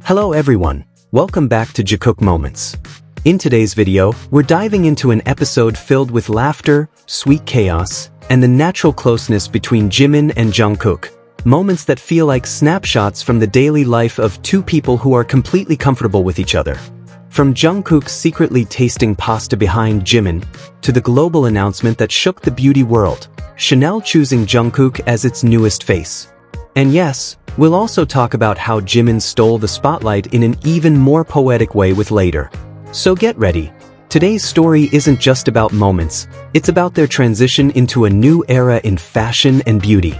Hello everyone, welcome back to Jikook Moments. In today's video, we're diving into an episode filled with laughter, sweet chaos, and the natural closeness between Jimin and Jungkook. Moments that feel like snapshots from the daily life of two people who are completely comfortable with each other. From Jungkook secretly tasting pasta behind Jimin, to the global announcement that shook the beauty world, Chanel choosing Jungkook as its newest face. And yes, we'll also talk about how Jimin stole the spotlight in an even more poetic way with Lador. So get ready. Today's story isn't just about moments, it's about their transition into a new era in fashion and beauty.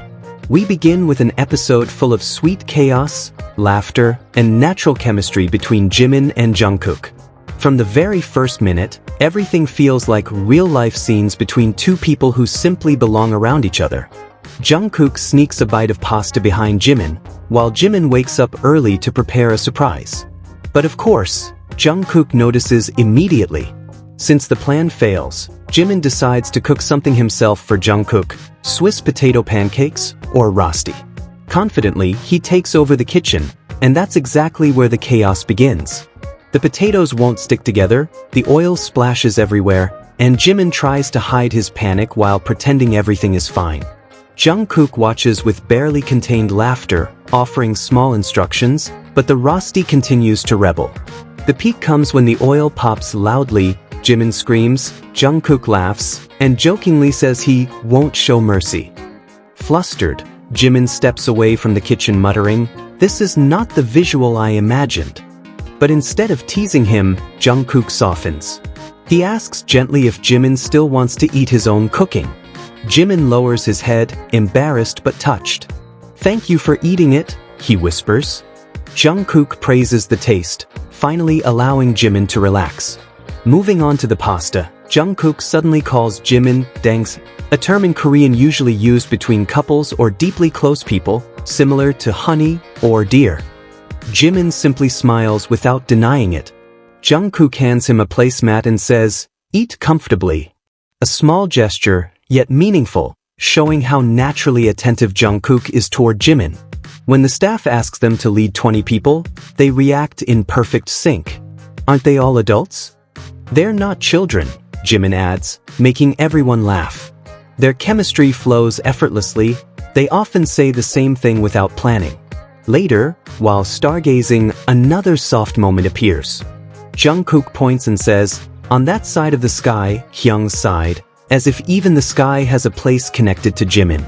We begin with an episode full of sweet chaos, laughter, and natural chemistry between Jimin and Jungkook. From the very first minute, everything feels like real-life scenes between two people who simply belong around each other. Jungkook sneaks a bite of pasta behind Jimin, while Jimin wakes up early to prepare a surprise. But of course, Jungkook notices immediately. Since the plan fails, Jimin decides to cook something himself for Jungkook, Swiss potato pancakes, or Rösti. Confidently, he takes over the kitchen, and that's exactly where the chaos begins. The potatoes won't stick together, the oil splashes everywhere, and Jimin tries to hide his panic while pretending everything is fine. Jungkook watches with barely contained laughter, offering small instructions, but the Rösti continues to rebel. The peak comes when the oil pops loudly, Jimin screams, Jungkook laughs, and jokingly says he won't show mercy. Flustered, Jimin steps away from the kitchen muttering, "This is not the visual I imagined." But instead of teasing him, Jungkook softens. He asks gently if Jimin still wants to eat his own cooking. Jimin lowers his head, embarrassed but touched. "Thank you for eating it," he whispers. Jungkook praises the taste, finally allowing Jimin to relax. Moving on to the pasta, Jungkook suddenly calls Jimin Dangsin, a term in Korean usually used between couples or deeply close people, similar to honey or dear. Jimin simply smiles without denying it. Jungkook hands him a placemat and says, "Eat comfortably." A small gesture, yet meaningful, showing how naturally attentive Jungkook is toward Jimin. When the staff asks them to lead 20 people, they react in perfect sync. "Aren't they all adults?" "They're not children," Jimin adds, making everyone laugh. Their chemistry flows effortlessly, they often say the same thing without planning. Later, while stargazing, another soft moment appears. Jungkook points and says, "On that side of the sky, Hyung's side," as if even the sky has a place connected to Jimin.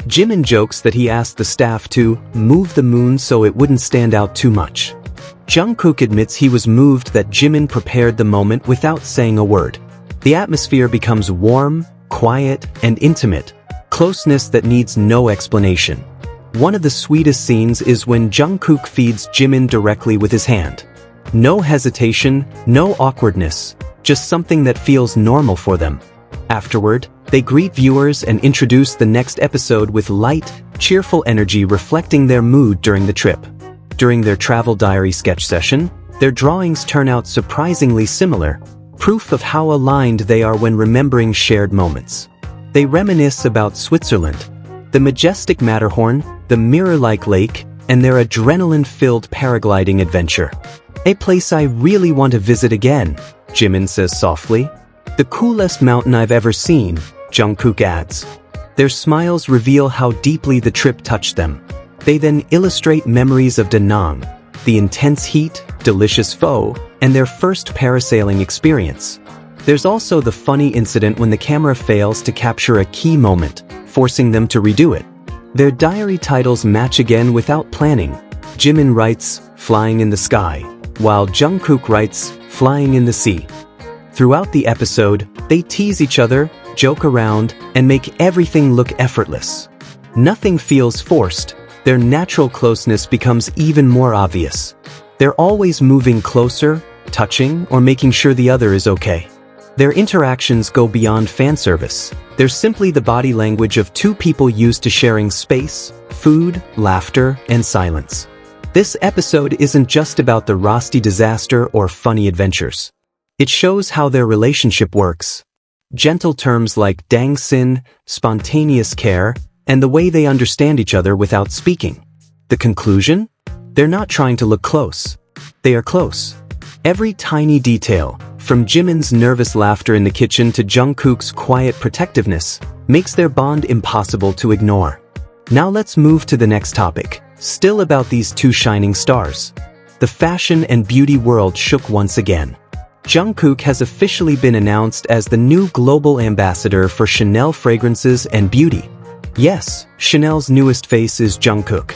Jimin jokes that he asked the staff to move the moon so it wouldn't stand out too much. Jungkook admits he was moved that Jimin prepared the moment without saying a word. The atmosphere becomes warm, quiet, and intimate, closeness that needs no explanation. One of the sweetest scenes is when Jungkook feeds Jimin directly with his hand. No hesitation, no awkwardness, just something that feels normal for them. Afterward, they greet viewers and introduce the next episode with light, cheerful energy reflecting their mood during the trip. During their travel diary sketch session, their drawings turn out surprisingly similar, proof of how aligned they are when remembering shared moments. They reminisce about Switzerland, the majestic Matterhorn, the mirror-like lake, and their adrenaline-filled paragliding adventure. "A place I really want to visit again," Jimin says softly. "The coolest mountain I've ever seen," Jungkook adds. Their smiles reveal how deeply the trip touched them. They then illustrate memories of Da Nang, the intense heat, delicious pho, and their first parasailing experience. There's also the funny incident when the camera fails to capture a key moment, forcing them to redo it. Their diary titles match again without planning. Jimin writes, "Flying in the Sky," while Jungkook writes, "Flying in the Sea." Throughout the episode, they tease each other, joke around, and make everything look effortless. Nothing feels forced. Their natural closeness becomes even more obvious. They're always moving closer, touching, or making sure the other is okay. Their interactions go beyond fan service. They're simply the body language of two people used to sharing space, food, laughter, and silence. This episode isn't just about the Rösti disaster or funny adventures. It shows how their relationship works. Gentle terms like Dangsin, spontaneous care, and the way they understand each other without speaking. The conclusion? They're not trying to look close. they are close. Every tiny detail, from Jimin's nervous laughter in the kitchen to Jungkook's quiet protectiveness, makes their bond impossible to ignore. Now let's move to the next topic, still about these two shining stars. The fashion and beauty world shook once again. Jungkook has officially been announced as the new global ambassador for Chanel fragrances and beauty. Yes, Chanel's newest face is Jungkook.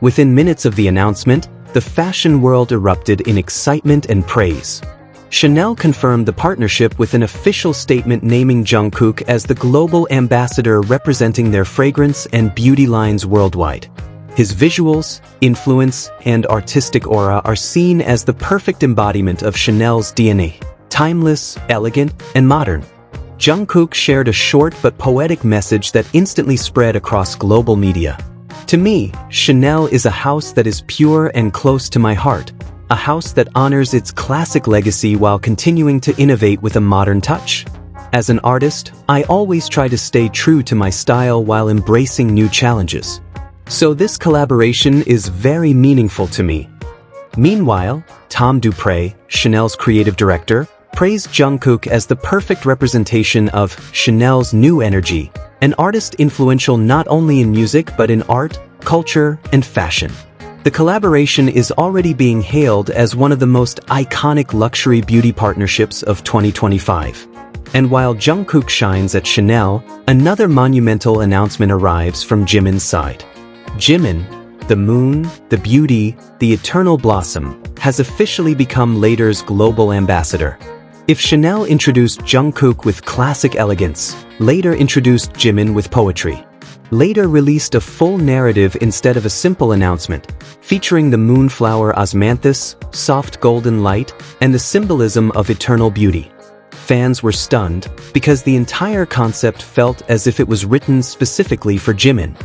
Within minutes of the announcement, the fashion world erupted in excitement and praise. Chanel confirmed the partnership with an official statement naming Jungkook as the global ambassador representing their fragrance and beauty lines worldwide. His visuals, influence, and artistic aura are seen as the perfect embodiment of Chanel's DNA, timeless, elegant, and modern. Jungkook shared a short but poetic message that instantly spread across global media. To me, Chanel is a house that is pure and close to my heart, a house that honors its classic legacy while continuing to innovate with a modern touch. As an artist, I always try to stay true to my style while embracing new challenges. So this collaboration is very meaningful to me. Meanwhile, Tom Dupre, Chanel's creative director, praised Jungkook as the perfect representation of Chanel's new energy, an artist influential not only in music but in art, culture, and fashion. The collaboration is already being hailed as one of the most iconic luxury beauty partnerships of 2025. And while Jungkook shines at Chanel, another monumental announcement arrives from Jimin's side. Jimin, the moon, the beauty, the eternal blossom, has officially become Lador's global ambassador. If Chanel introduced Jungkook with classic elegance, Lador introduced Jimin with poetry. Lador released a full narrative instead of a simple announcement, featuring the moonflower osmanthus, soft golden light, and the symbolism of eternal beauty. Fans were stunned because the entire concept felt as if it was written specifically for Jimin.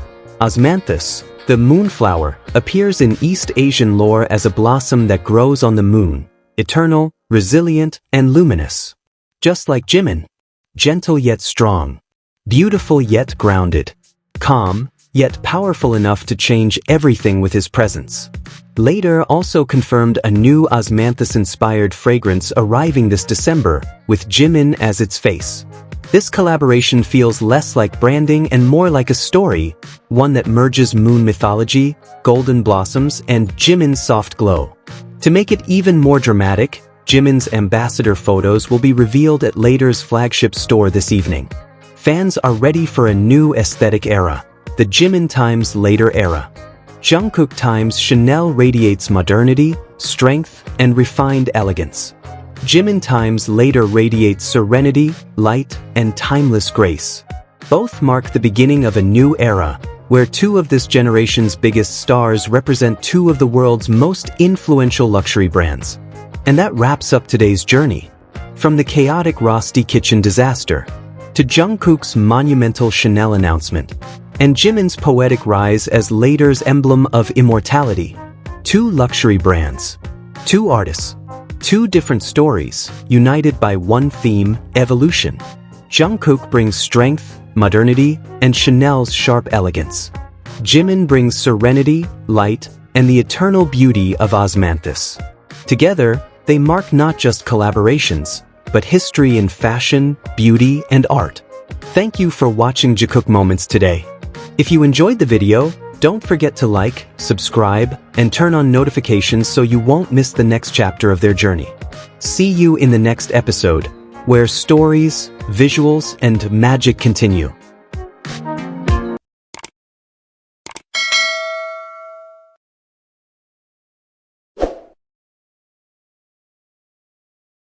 Osmanthus, the moonflower, appears in East Asian lore as a blossom that grows on the moon, eternal, resilient, and luminous. Just like Jimin. Gentle yet strong. Beautiful yet grounded. Calm, yet powerful enough to change everything with his presence. Lador also confirmed a new osmanthus-inspired fragrance arriving this December, with Jimin as its face. This collaboration feels less like branding and more like a story, one that merges moon mythology, golden blossoms, and Jimin's soft glow. To make it even more dramatic, Jimin's ambassador photos will be revealed at Lador's flagship store this evening. Fans are ready for a new aesthetic era, the Jimin times Lador era. Jungkook times Chanel radiates modernity, strength, and refined elegance. Jimin times Lador radiates serenity, light, and timeless grace. Both mark the beginning of a new era, where two of this generation's biggest stars represent two of the world's most influential luxury brands. And that wraps up today's journey. From the chaotic Rösti kitchen disaster, to Jungkook's monumental Chanel announcement, and Jimin's poetic rise as Lador's emblem of immortality. Two luxury brands. Two artists. Two different stories, united by one theme, evolution. Jungkook brings strength, modernity, and Chanel's sharp elegance. Jimin brings serenity, light, and the eternal beauty of osmanthus. Together, they mark not just collaborations, but history in fashion, beauty, and art. Thank you for watching Jikook Moments today. If you enjoyed the video, don't forget to like, subscribe, and turn on notifications so you won't miss the next chapter of their journey. See you in the next episode, where stories, visuals, and magic continue.